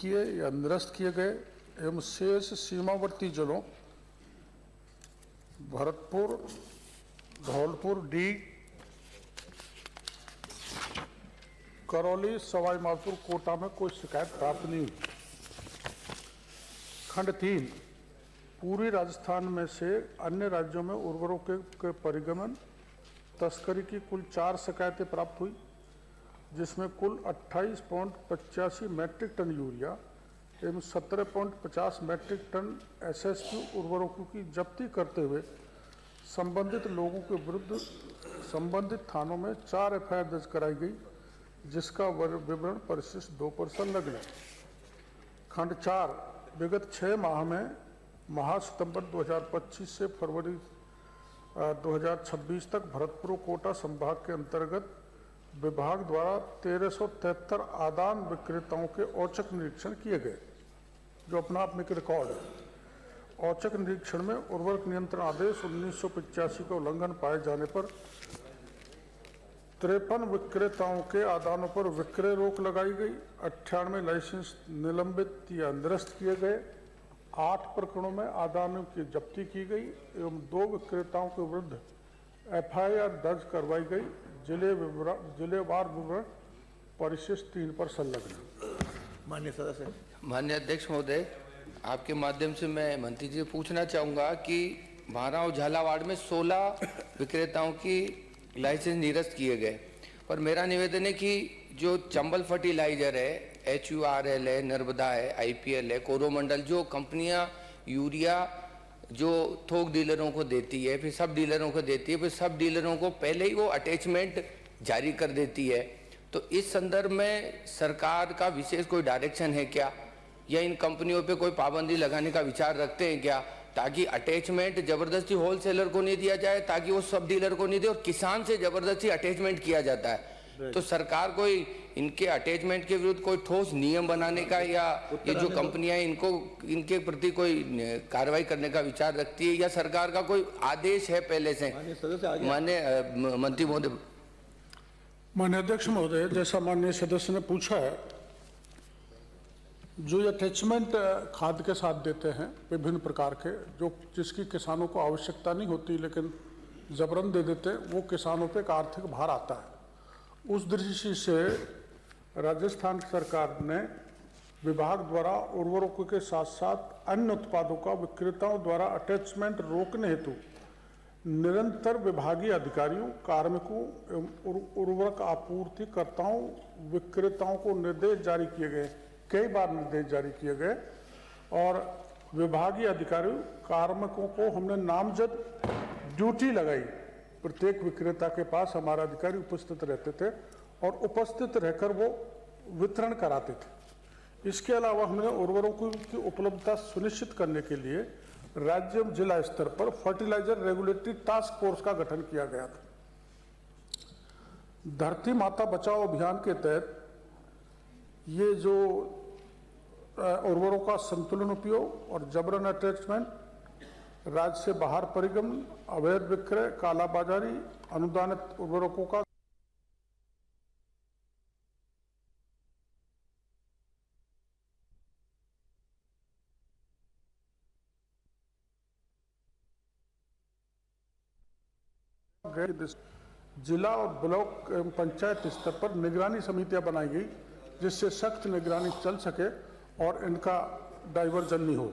किए या निरस्त किए गए एवं शेष सीमावर्ती जिलों भरतपुर, धौलपुर, डी, करौली, सवाई माधोपुर, कोटा में कोई शिकायत प्राप्त नहीं हुई। खंड 3, पूर्वी राजस्थान में से अन्य राज्यों में उर्वरकों के परिगमन तस्करी की कुल 4 शिकायतें प्राप्त हुई, जिसमें कुल 28.85 मैट्रिक टन यूरिया एवं 17.50 मैट्रिक टन एसएसपी उर्वरकों की जब्ती करते हुए संबंधित लोगों के विरुद्ध संबंधित थानों में 4 एफआईआर दर्ज कराई गई, जिसका विवरण परिशिष्ट 2 पर संलग्न है। खंड 4, विगत 6 माह में माह सितंबर 2025 से फरवरी 2026 तक भरतपुर कोटा संभाग के अंतर्गत विभाग द्वारा 1373 आदान विक्रेताओं के औचक निरीक्षण किए गए, जो अपना आप में एक रिकॉर्ड है। औचक निरीक्षण में उर्वरक नियंत्रण आदेश 1985 का उल्लंघन पाए जाने पर 53 विक्रेताओं के आदानों पर विक्रय रोक लगाई गई, 98 लाइसेंस निलंबित या निरस्त किए गए, 8 प्रकरणों में आदानों की जब्ती की गई एवं 2 विक्रेताओं के विरुद्ध एफआईआर दर्ज करवाई गई। जिलेवार विवरण परिशिष्ट 3 पर संलग्न। माननीय सदस्य। माननीय अध्यक्ष महोदय, आपके माध्यम से मैं मंत्री जी से पूछना चाहूँगा कि भारा और झालावाड़ में 16 विक्रेताओं की लाइसेंस निरस्त किए गए, पर मेरा निवेदन है कि जो चंबल फर्टिलाइजर है, HURL है, नर्मदा है, IPL है, कोरोमंडल, जो कंपनियां यूरिया जो थोक डीलरों को देती है, फिर सब डीलरों को देती है, फिर सब डीलरों को पहले ही वो अटैचमेंट जारी कर देती है, तो इस संदर्भ में सरकार का विशेष कोई डायरेक्शन है क्या, या इन कंपनियों पे कोई पाबंदी लगाने का विचार रखते हैं क्या, ताकि अटैचमेंट जबरदस्ती होलसेलर को नहीं दिया जाए, ताकि वो सब डीलर को नहीं दे, और किसान से जबरदस्ती अटैचमेंट किया जाता है। तो सरकार कोई इनके अटैचमेंट के विरुद्ध कोई ठोस नियम बनाने का, या ये जो कंपनियां इनको इनके प्रति कोई कार्रवाई करने का विचार रखती है, या सरकार का कोई आदेश है पहले से? माननीय मंत्री महोदय। माननीय अध्यक्ष महोदय, जैसा माननीय सदस्य ने पूछा है, जो अटैचमेंट खाद के साथ देते हैं विभिन्न प्रकार के, जो जिसकी किसानों को आवश्यकता नहीं होती लेकिन जबरन दे देते हैं, वो किसानों पे एक आर्थिक भार आता है। उस दृष्टि से राजस्थान सरकार ने विभाग द्वारा उर्वरकों के साथ साथ अन्य उत्पादों का विक्रेताओं द्वारा अटैचमेंट रोकने हेतु निरंतर विभागीय अधिकारियों, कार्मिकों एवं उर्वरक आपूर्तिकर्ताओं, विक्रेताओं को निर्देश जारी किए गए, कई बार निर्देश जारी किए गए, और विभागीय अधिकारियों, कार्मिकों को हमने नामजद ड्यूटी लगाई। प्रत्येक विक्रेता के पास हमारा अधिकारी उपस्थित रहते थे और उपस्थित रहकर वो वितरण कराते थे। इसके अलावा हमने उर्वरकों की उपलब्धता सुनिश्चित करने के लिए राज्य एवं जिला स्तर पर फर्टिलाइजर रेगुलेटरी टास्क फोर्स का गठन किया गया था। धरती माता बचाओ अभियान के तहत ये जो उर्वरकों का संतुलन उपयोग और जबरन अटैचमेंट, राज्य से बाहर परिगमन, अवैध विक्रय, कालाबाजारी, अनुदानित उर्वरकों का जिला और ब्लॉक एवं पंचायत स्तर पर निगरानी समितियां बनाई गई, जिससे सख्त निगरानी चल सके और इनका डाइवर्जन नहीं हो।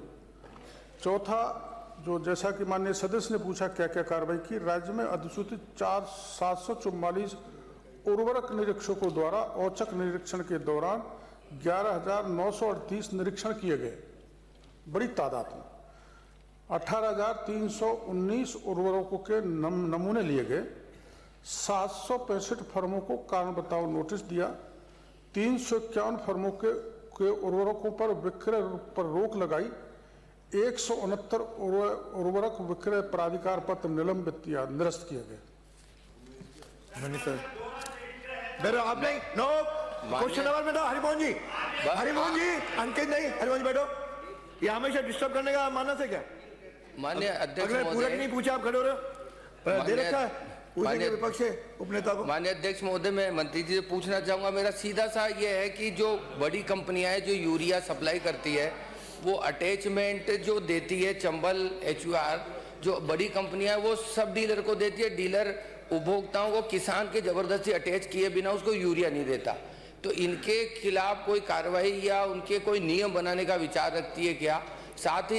चौथा, जो जैसा कि माननीय सदस्य ने पूछा क्या क्या कार्रवाई की, राज्य में अधिसूचित 744 उर्वरक निरीक्षकों द्वारा औचक निरीक्षण के दौरान 11,938 निरीक्षण किए गए, बड़ी तादाद में। 18,319 उर्वरकों के नमूने लिए गए, 765 फर्मों को कारण बताओ नोटिस दिया, 351 फर्मों के उर्वरकों पर विक्रय पर रोक लगाई, 169 उर्वरक विक्रय प्राधिकार पत्र निलंबित या निरस्त किए गए। आप नहीं, नो क्वेश्चन नंबर बैठो। हरिमोहन जी, अंकित नहीं, हरिमोहन जी बैठो। ये हमेशा डिस्टर्ब करने का मानस है क्या? माननीय अध्यक्ष पूरा नहीं पूछा, आप खड़े हो रहे हो, दे रखा है। पूछेंगे विपक्ष से उपनेता को। माननीय अध्यक्ष महोदय, मैं मंत्री जी से पूछना चाहूंगा, मेरा सीधा सा ये है कि जो बड़ी कंपनियां हैं जो यूरिया सप्लाई करती है, वो अटैचमेंट जो देती है चंबल HUR, जो बड़ी कंपनियां हैं वो सब डीलर को देती है। डीलर उपभोक्ताओं को, किसान के जबरदस्ती अटैच किए बिना उसको यूरिया नहीं देता। तो इनके खिलाफ कोई कार्रवाई या उनके कोई नियम बनाने का विचार रखती है क्या? साथ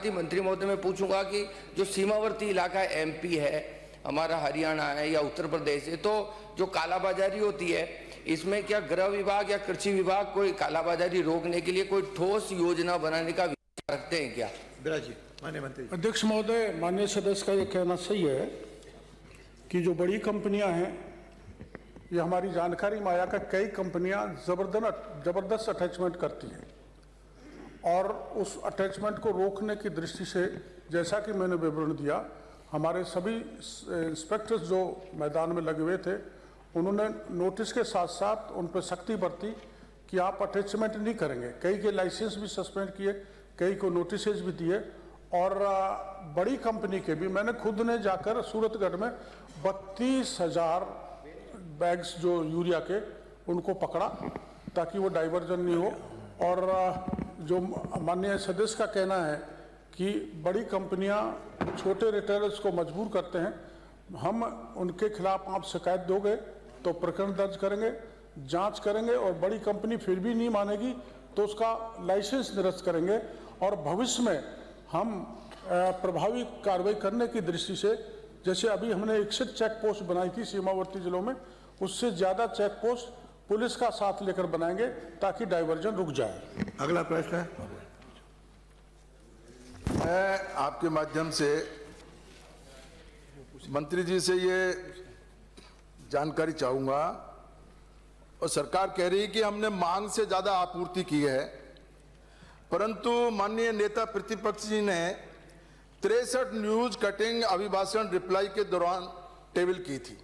ही मंत्री महोदय मैं पूछूंगा कि जो सीमावर्ती इलाका MP है, हमारा हरियाणा है या उत्तर प्रदेश है, तो जो कालाबाजारी होती है, इसमें क्या गृह विभाग या कृषि विभाग कोई कालाबाजारी रोकने के लिए कोई ठोस योजना बनाने का विचार रखते हैं क्या? विराज जी, माननीय मंत्री। अध्यक्ष महोदय, माननीय सदस्य का ये कहना सही है कि जो बड़ी कंपनियां हैं, ये हमारी जानकारी में आया कि कई कंपनियां जबरदस्त अटैचमेंट करती हैं, और उस अटैचमेंट को रोकने की दृष्टि से, जैसा कि मैंने विवरण दिया, हमारे सभी इंस्पेक्टर्स जो मैदान में लगे हुए थे, उन्होंने नोटिस के साथ साथ उन पर सख्ती बरती कि आप अटैचमेंट नहीं करेंगे। कई के लाइसेंस भी सस्पेंड किए, कई को नोटिसेज भी दिए, और बड़ी कंपनी के भी मैंने खुद ने जाकर सूरतगढ़ में 32,000 बैग्स जो यूरिया के, उनको पकड़ा ताकि वो डाइवर्जन नहीं हो। और जो माननीय सदस्य का कहना है कि बड़ी कंपनियां छोटे रिटेलर्स को मजबूर करते हैं, हम उनके खिलाफ आप शिकायत दोगे तो प्रकरण दर्ज करेंगे, जांच करेंगे, और बड़ी कंपनी फिर भी नहीं मानेगी तो उसका लाइसेंस निरस्त करेंगे। और भविष्य में हम प्रभावी कार्रवाई करने की दृष्टि से, जैसे अभी हमने 61 चेक पोस्ट बनाई थी सीमावर्ती जिलों में, उससे ज़्यादा चेक पोस्ट पुलिस का साथ लेकर बनाएंगे ताकि डाइवर्जन रुक जाए। अगला प्रश्न है। मैं आपके माध्यम से मंत्री जी से ये जानकारी चाहूंगा, और सरकार कह रही है कि हमने मांग से ज्यादा आपूर्ति की है, परंतु माननीय नेता प्रतिपक्ष जी ने 63 न्यूज कटिंग अभिभाषण रिप्लाई के दौरान टेबल की थी,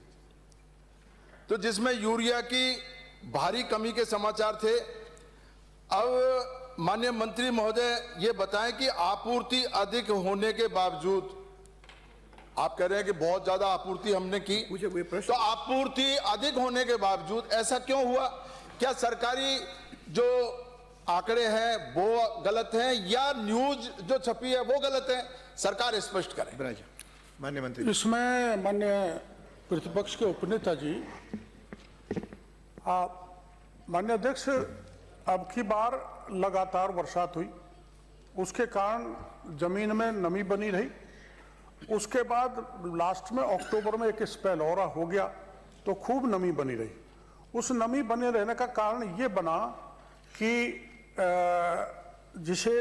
तो जिसमें यूरिया की भारी कमी के समाचार थे। अब माननीय मंत्री महोदय ये बताएं कि आपूर्ति अधिक होने के बावजूद, आप कह रहे हैं कि बहुत ज्यादा आपूर्ति हमने की, तो आपूर्ति अधिक होने के बावजूद ऐसा क्यों हुआ? क्या सरकारी जो आंकड़े हैं वो गलत हैं या न्यूज जो छपी है वो गलत है? सरकार स्पष्ट करे। माननीय मंत्री। इसमें माननीय प्रतिपक्ष के उपनेता जी, माननीय अध्यक्ष, अब की बार लगातार बरसात हुई, उसके कारण जमीन में नमी बनी रही। उसके बाद लास्ट में अक्टूबर में एक स्पेल और हो गया तो खूब नमी बनी रही। उस नमी बने रहने का कारण ये बना कि जिसे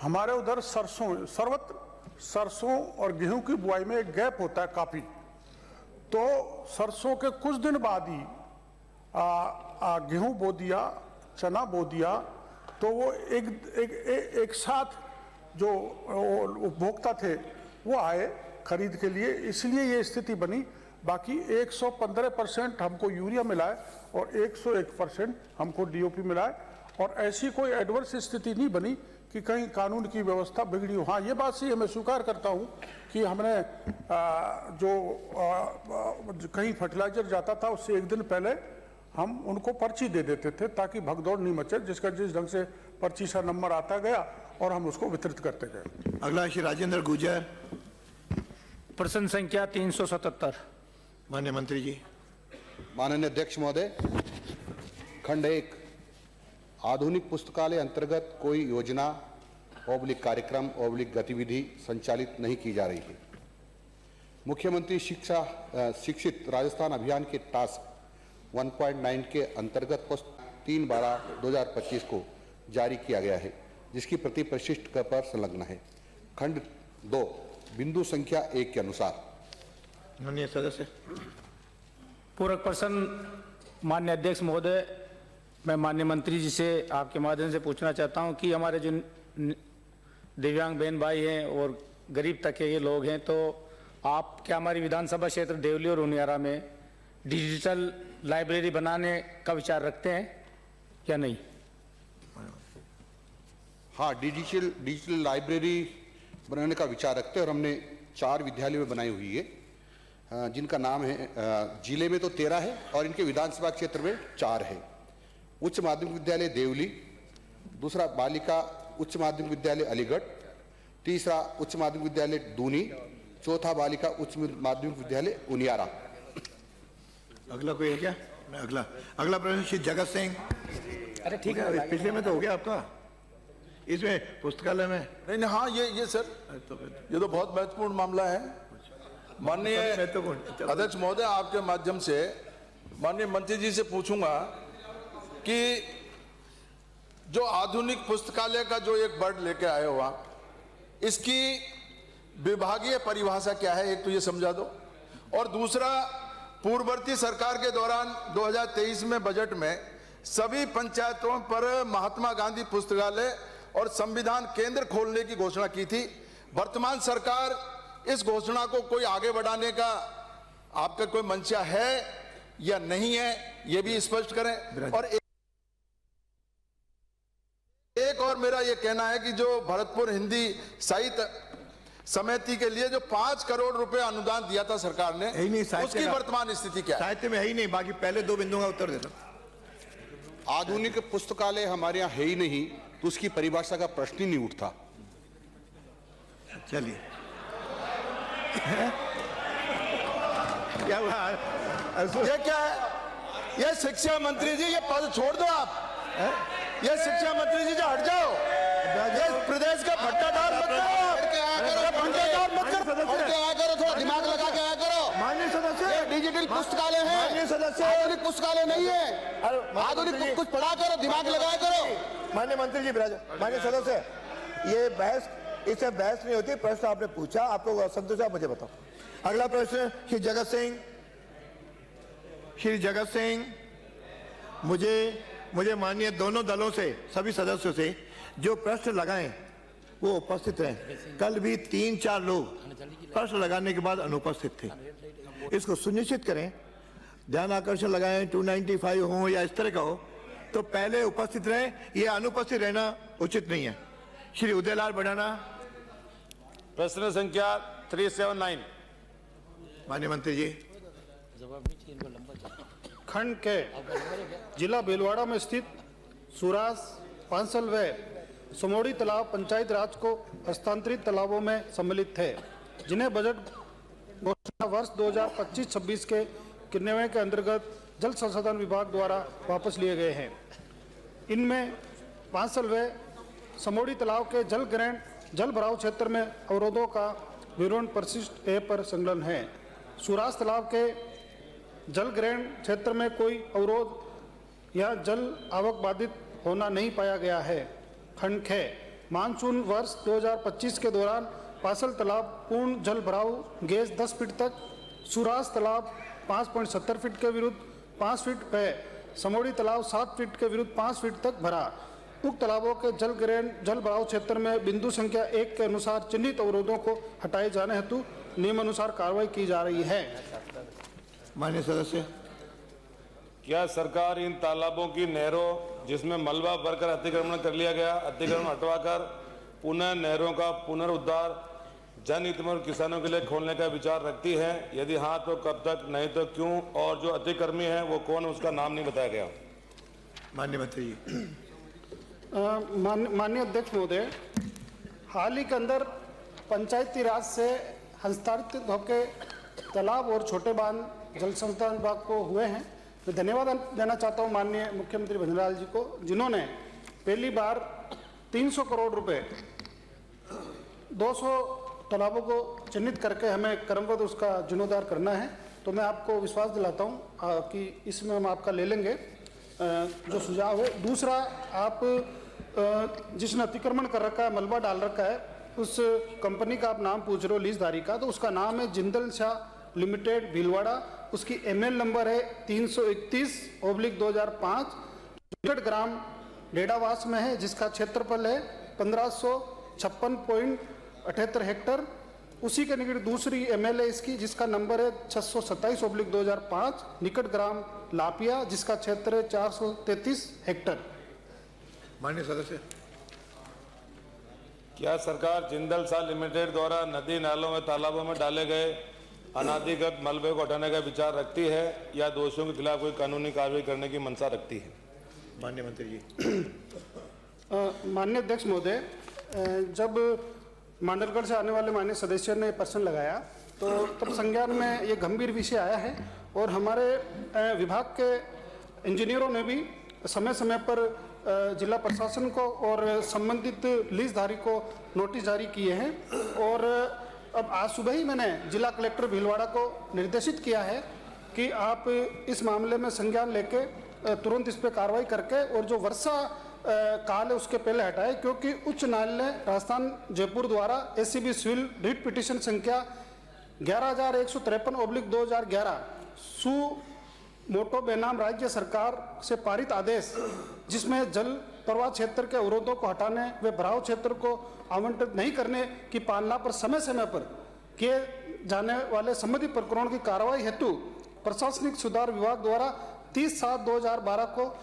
हमारे उधर सर्वत्र सरसों और गेहूं की बुआई में एक गैप होता है काफी, तो सरसों के कुछ दिन बाद ही गेहूं बो दिया, चना बो दिया, तो वो एक साथ जो उपभोक्ता थे वो आए खरीद के लिए, इसलिए ये स्थिति बनी। बाकी 115% हमको यूरिया मिला है और 101% हमको DOP मिला है, और ऐसी कोई एडवर्स स्थिति नहीं बनी कि कहीं कानून की व्यवस्था बिगड़ी हो। हाँ, ये बात सही है, मैं स्वीकार करता हूँ कि हमने कहीं फर्टिलाइजर जाता था उससे एक दिन पहले हम उनको पर्ची दे देते थे ताकि भगदौड़ नहीं मचे, जिसका जिस ढंग से पर्ची सा नंबर आता गया और हम उसको वितरित करते गए। अगला श्री राजेंद्र गुर्जर। प्रश्न संख्या 377। माननीय मंत्री जी। माननीय अध्यक्ष महोदय, खंड 1, आधुनिक पुस्तकालय अंतर्गत कोई योजना / कार्यक्रम / गतिविधि संचालित नहीं की जा रही है। मुख्यमंत्री शिक्षित राजस्थान अभियान के टास्क 1.9 के अंतर्गत पुस्तक 3/12/2025 को जारी किया गया है, जिसकी प्रति परिशिष्ट पर संलग्न है। खंड 2, बिंदु संख्या 1 के अनुसार। माननीय सदस्य। पूरक प्रश्न माननीय अध्यक्ष महोदय, मैं माननीय मंत्री जी से आपके माध्यम से पूछना चाहता हूं कि हमारे जो दिव्यांग बहन भाई हैं और गरीब तबके के लोग हैं, तो आप क्या हमारी विधानसभा क्षेत्र देवली और उनियारा में डिजिटल लाइब्रेरी बनाने का विचार रखते हैं या नहीं? हाँ, डिजिटल लाइब्रेरी बनाने का विचार रखते हैं और हमने 4 विद्यालयों में बनाई हुई है। जिनका नाम है जिले में तो 13 है और इनके विधानसभा क्षेत्र में 4 है। उच्च माध्यमिक विद्यालय देवली, दूसरा बालिका उच्च माध्यमिक विद्यालय अलीगढ़, तीसरा उच्च माध्यमिक विद्यालय दूनी, चौथा बालिका उच्च माध्यमिक विद्यालय उनियारा। अगला कोई है क्या? नहीं, अगला प्रश्न श्री जगत सिंह। अरे ठीक है, पिछले में तो हो गया आपका, इसमें पुस्तकालय में नहीं नहीं, हाँ ये सर ये तो बहुत महत्वपूर्ण मामला है। माननीय अध्यक्ष महोदय, आपके माध्यम से माननीय मंत्री जी से पूछूंगा कि जो आधुनिक पुस्तकालय का जो एक वर्ड लेके आए हो आप, इसकी विभागीय परिभाषा क्या है, एक तो ये समझा दो। और दूसरा, पूर्ववर्ती सरकार के दौरान 2023 में बजट में सभी पंचायतों पर महात्मा गांधी पुस्तकालय और संविधान केंद्र खोलने की घोषणा की थी। वर्तमान सरकार इस घोषणा को कोई आगे बढ़ाने का आपका कोई मंशा है या नहीं है, ये भी स्पष्ट करें। और एक और मेरा ये कहना है कि जो भरतपुर हिंदी साहित्य समिति के लिए जो 5 करोड़ रुपए अनुदान दिया था सरकार ने, है ही नहीं, साहित्य उसकी का- वर्तमान स्थिति क्या है? साहित्य में है ही नहीं। बाकी पहले 2 बिंदुओं का उत्तर देता। आधुनिक पुस्तकालय हमारे यहाँ है ही नहीं, तो उसकी परिभाषा का प्रश्न ही नहीं उठता। चलिए, क्या हुआ? ये क्या है? ये शिक्षा मंत्री जी, ये पद छोड़ दो आप। ये शिक्षा मंत्री जी, जो हट जाओ। ये प्रदेश का भट्टाधार मत करो, भट्टाधार मत करो। और क्या आया करो, थोड़ा दिमाग लगा के आया करो। माननीय सदस्य, ये डिजिटल पुस्तकालय है, माननीय सदस्य, आधुनिक पुस्तकालय नहीं है। आधुनिक कुछ पढ़ा करो, दिमाग लगाया करो। माननीय मंत्री जी विराज, माननीय सदस्य, ये बहस, इससे बहस नहीं होती। प्रश्न आपने पूछा, आपको असंतोष है, मुझे बताओ। अगला प्रश्न श्री जगत सिंह। श्री जगत सिंह, मुझे माननीय दोनों दलों से, सभी सदस्यों से जो प्रश्न लगाएं वो उपस्थित रहें। कल भी 3-4 लोग प्रश्न लगाने के बाद अनुपस्थित थे। इसको सुनिश्चित करें। ध्यान आकर्षण लगाएं, 295 हो या इस तरह का हो, तो पहले उपस्थित रहें। ये अनुपस्थित रहना उचित नहीं है। श्री उदयलाल बढ़ाना। प्रश्न संख्या 379। माननीय मंत्री जी। खंड के जिला भीलवाड़ा में स्थित सुरास, पांसल व समोड़ी तालाब पंचायत राज को हस्तांतरित तालाबों में सम्मिलित थे, जिन्हें बजट घोषणा वर्ष 2025-26 के क्रियान्वयन के अंतर्गत जल संसाधन विभाग द्वारा वापस लिए गए हैं। इनमें पांसल व समोड़ी तालाब के जल ग्रहण जल भराव क्षेत्र में अवरोधों का विवरण परिशिष्ट ए पर संलग्न है। सुरास तालाब के जल ग्रहण क्षेत्र में कोई अवरोध या जल आवक बाधित होना नहीं पाया गया है। खंड ख, मानसून वर्ष 2025 के दौरान पासल तालाब पूर्ण जल भराव गेज 10 फीट तक, सुरास तालाब 5.70 फीट के विरुद्ध 5 फीट व समोड़ी तालाब 7 फीट के विरुद्ध 5 फीट तक भरा। उक्त तालाबों के जल ग्रहण जल भराव क्षेत्र में बिंदु संख्या 1 के अनुसार चिन्हित अवरोधों को हटाए जाने हेतु नियमानुसार कार्रवाई की जा रही है। माननीय सदस्य। क्या सरकार इन तालाबों की नहरों जिसमें मलबा भरकर अतिक्रमण कर लिया गया, अतिक्रमण हटवाकर पुनः नहरों का पुनरुद्धार जनहित में और किसानों के लिए खोलने का विचार रखती है? यदि हाँ तो कब तक, नहीं तो क्यों? और जो अतिक्रमी है वो कौन, उसका नाम नहीं बताया गया। माननीय मंत्री जी। माननीय अध्यक्ष महोदय, हाल ही के अंदर पंचायती राज से हस्तांतरित होकर तालाब और छोटे बांध जल संसाधन विभाग को हुए हैं। मैं धन्यवाद देना चाहता हूं माननीय मुख्यमंत्री भंजलाल जी को, जिन्होंने पहली बार 300 करोड़ रुपए 200 तालाबों को चिन्हित करके हमें क्रमबद्ध उसका जीर्णोद्धार करना है। तो मैं आपको विश्वास दिलाता हूं कि इसमें हम आपका ले लेंगे जो सुझाव है। दूसरा, आप जिसने अतिक्रमण कर रखा है, मलबा डाल रखा है, उस कंपनी का आप नाम पूछ रहे हो लीजधारी का, तो उसका नाम है जिंदल शाह लिमिटेड भीलवाड़ा। उसकी ML नंबर है 331/2005, निकट ग्राम डेडावास में है, जिसका क्षेत्रफल है 1556.78 हेक्टर। उसी के निकट दूसरी ML है इसकी, जिसका नंबर है 627/2005, निकट ग्राम लापिया, जिसका क्षेत्र है 433 हेक्टर। माननीय सदस्य। क्या सरकार जिंदल शाह लिमिटेड द्वारा नदी नालों में तालाबों में डाले गए अनाधिकृत मलबे को हटाने का विचार रखती है या दोषियों के खिलाफ कोई कानूनी कार्रवाई करने की मंशा रखती है? माननीय मंत्री जी। माननीय अध्यक्ष महोदय, जब मांडलगढ़ से आने वाले माननीय सदस्य ने प्रश्न लगाया तो तब संज्ञान में ये गंभीर विषय आया है और हमारे विभाग के इंजीनियरों ने भी समय समय पर जिला प्रशासन को और संबंधित लीजधारी को नोटिस जारी किए हैं और अब आज सुबह ही मैंने जिला कलेक्टर भीलवाड़ा को निर्देशित किया है कि आप इस मामले में संज्ञान लेके तुरंत इस पर कार्रवाई करके और जो वर्षा काल है उसके पहले हटाए, क्योंकि उच्च न्यायालय राजस्थान जयपुर द्वारा एसीबी सिविल रिट पिटीशन संख्या 11,153/2011 सु मोटो बेनाम राज्य सरकार से पारित आदेश, जिसमें जल प्रवाह क्षेत्र के अवरोधों को हटाने व भराव क्षेत्र को आवंटित नहीं करने की पालना पर समय समय पर किए जाने वाले संबंधित प्रकरणों की कार्रवाई हेतु प्रशासनिक सुधार विभाग द्वारा 30/7/2012 को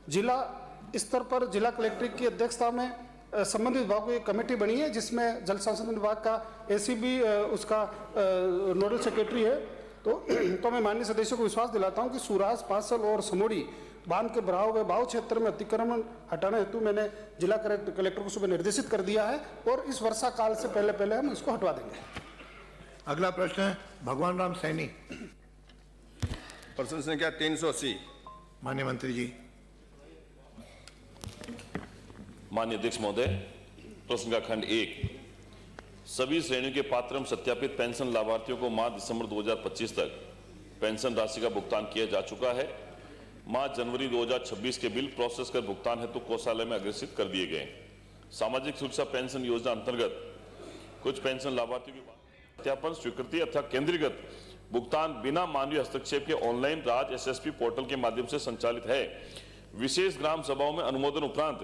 जिला स्तर पर जिला कलेक्टर की अध्यक्षता में संबंधित विभागों की कमेटी बनी है, जिसमें जल संसाधन विभाग का एसीबी उसका नोडल सेक्रेटरी है। तो मैं माननीय सदस्यों को विश्वास दिलाता हूं कि सूराज, पासल और समोड़ी बांध के भराव व भाव क्षेत्र में अतिक्रमण हटाने हेतु मैंने जिला कलेक्टर को सुबह निर्देशित कर दिया है और इस वर्षा काल से पहले हम इसको हटवा देंगे। अगला प्रश्न है भगवान राम सैनी। प्रश्न संख्या 380। माननीय मंत्री जी। माननीय अध्यक्ष महोदय, प्रश्न का खंड 1, सभी श्रेणियों के पात्र एवं सत्यापित पेंशन लाभार्थियों को माह दिसंबर 2025 तक पेंशन राशि का भुगतान किया जा चुका है। माह जनवरी 2026 के बिल प्रोसेस कर भुगतान हेतु कोषालय में अग्रेसित कर दिए गए। सामाजिक सुरक्षा पेंशन योजना अंतर्गत कुछ पेंशन लाभार्थियों की सत्यापन, स्वीकृति अथवा केंद्रीकृत भुगतान बिना मानवीय हस्तक्षेप के ऑनलाइन राज एसएसपी पोर्टल के माध्यम से संचालित है। विशेष ग्राम सभाओं में अनुमोदन उपरांत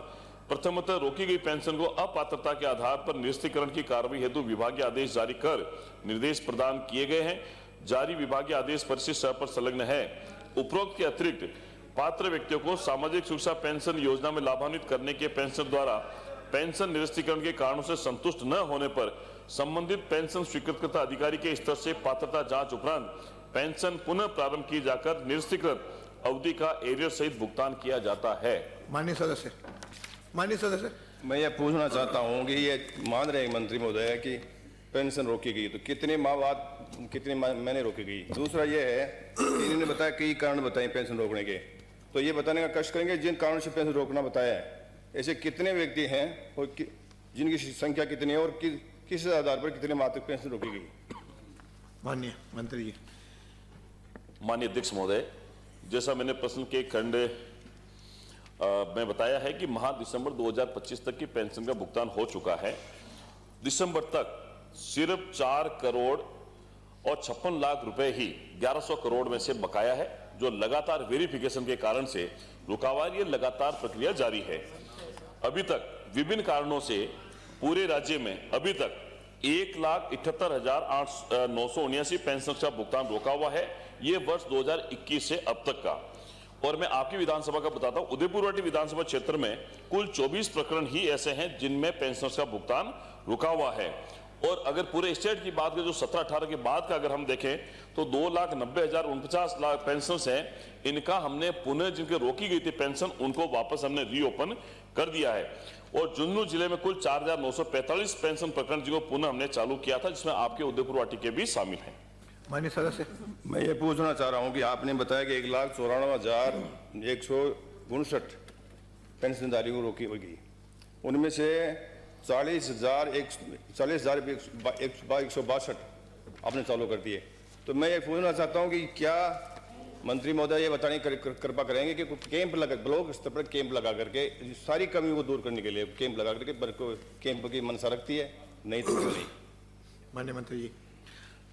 प्रथमतः रोकी गई पेंशन को अपात्रता के आधार पर निरस्तीकरण की कार्रवाई हेतु विभागीय आदेश जारी कर निर्देश प्रदान किए गए हैं। जारी विभागीय आदेश परिशिष्ट पर संलग्न है। उपरोक्त के अतिरिक्त पात्र व्यक्तियों को सामाजिक सुरक्षा पेंशन योजना में लाभान्वित करने के पेंशन द्वारा पेंशन निरस्तीकरण के कारणों से संतुष्ट न होने पर संबंधित पेंशन स्वीकृतकर्ता अधिकारी के स्तर से पात्रता जांच उपरांत पेंशन पुनः प्रारंभ की जाकर निरस्तीकृत अवधि का एरियर सहित भुगतान किया जाता है। माननीय सदस्य। मैं ये पूछना चाहता हूँ कि ये मान रहे मंत्री महोदय कि पेंशन रोकी गई, तो कितने माह बाद कितने महीने रोकी गई? दूसरा ये है कि इन्होंने बताया कई कारण बताए पेंशन रोकने के, तो ये बताने का कष्ट करेंगे जिन कारणों से पेंशन रोकना बताया है, ऐसे कितने व्यक्ति हैं और जिनकी संख्या कितनी है और किस आधार पर कितने माह तक पेंशन रोकी गई? माननीय मंत्री जी। माननीय अध्यक्ष महोदय, जैसा मैंने प्रश्न के खंड में बताया है कि माह दिसंबर 2025 तक की पेंशन का भुगतान हो चुका है। दिसंबर तक सिर्फ 4 करोड़ और 56 लाख रुपए ही 1100 करोड़ में से बकाया है, जो लगातार वेरिफिकेशन के कारण से रुका हुआ है। ये लगातार प्रक्रिया जारी है। अभी तक विभिन्न कारणों से पूरे राज्य में अभी तक 1,78,979 पेंशन का भुगतान रोका हुआ है। ये वर्ष 2021 से अब तक का। और मैं आपकी विधानसभा का बताता हूं, उदयपुरवाटी विधानसभा क्षेत्र में कुल 24 प्रकरण ही ऐसे हैं जिनमें पेंशनर्स का भुगतान रुका हुआ है। और अगर पूरे स्टेट की बात करें, जो 17-18 के बाद का अगर हम देखें तो 2,90,49 पेंशनर्स हैं, इनका हमने पुनः जिनके रोकी गई थी पेंशन उनको वापस हमने रीओपन कर दिया है। और झुंझुनू जिले में कुल 4,945 पेंशन प्रकरण जिनको पुनः हमने चालू किया था, जिसमें आपके उदयपुरवाटी के भी शामिल हैं। माननीय सदस्य। मैं ये पूछना चाह रहा हूँ कि आपने बताया कि 1,94,159 पेंशनधारियों को रोकी होगी, उनमें से 40,162 आपने चालू कर दिए। तो मैं ये पूछना चाहता हूँ कि क्या मंत्री महोदय ये बताने की कृपा करेंगे कि कैंप लगा, ब्लॉक स्तर पर कैंप लगा करके सारी कमियों को दूर करने के लिए कैंप लगा करके कैंप की मंशा रखती है, नहीं तो नहीं? माननीय मंत्री जी।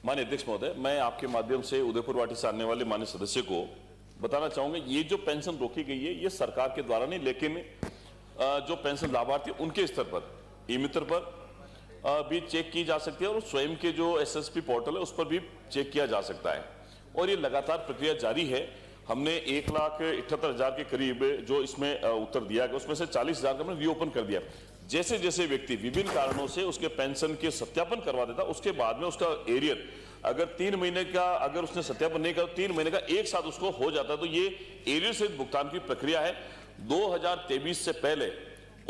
माननीय अध्यक्ष महोदय, मैं आपके माध्यम से उदयपुरवाटी से आने वाले माननीय सदस्य को बताना चाहूंगा, ये जो पेंशन रोकी गई है ये सरकार के द्वारा नहीं, लेकिन जो पेंशन लाभार्थी उनके स्तर पर ई मित्र पर भी चेक की जा सकती है और स्वयं के जो एसएसपी पोर्टल है उस पर भी चेक किया जा सकता है। और ये लगातार प्रक्रिया जारी है। हमने 1,78,000 के करीब जो इसमें उत्तर दिया गया, उसमें से 40,000 का हमने रीओपन कर दिया। जैसे जैसे व्यक्ति विभिन्न कारणों से उसके पेंशन के सत्यापन करवा देता, उसके बाद में उसका एरियर अगर 3 महीने का अगर उसने सत्यापन नहीं किया तो 3 महीने का एक साथ उसको हो जाता है। तो ये एरियर से भुगतान की प्रक्रिया है। 2023 से पहले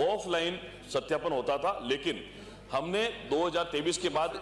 ऑफलाइन सत्यापन होता था, लेकिन हमने 2023 के बाद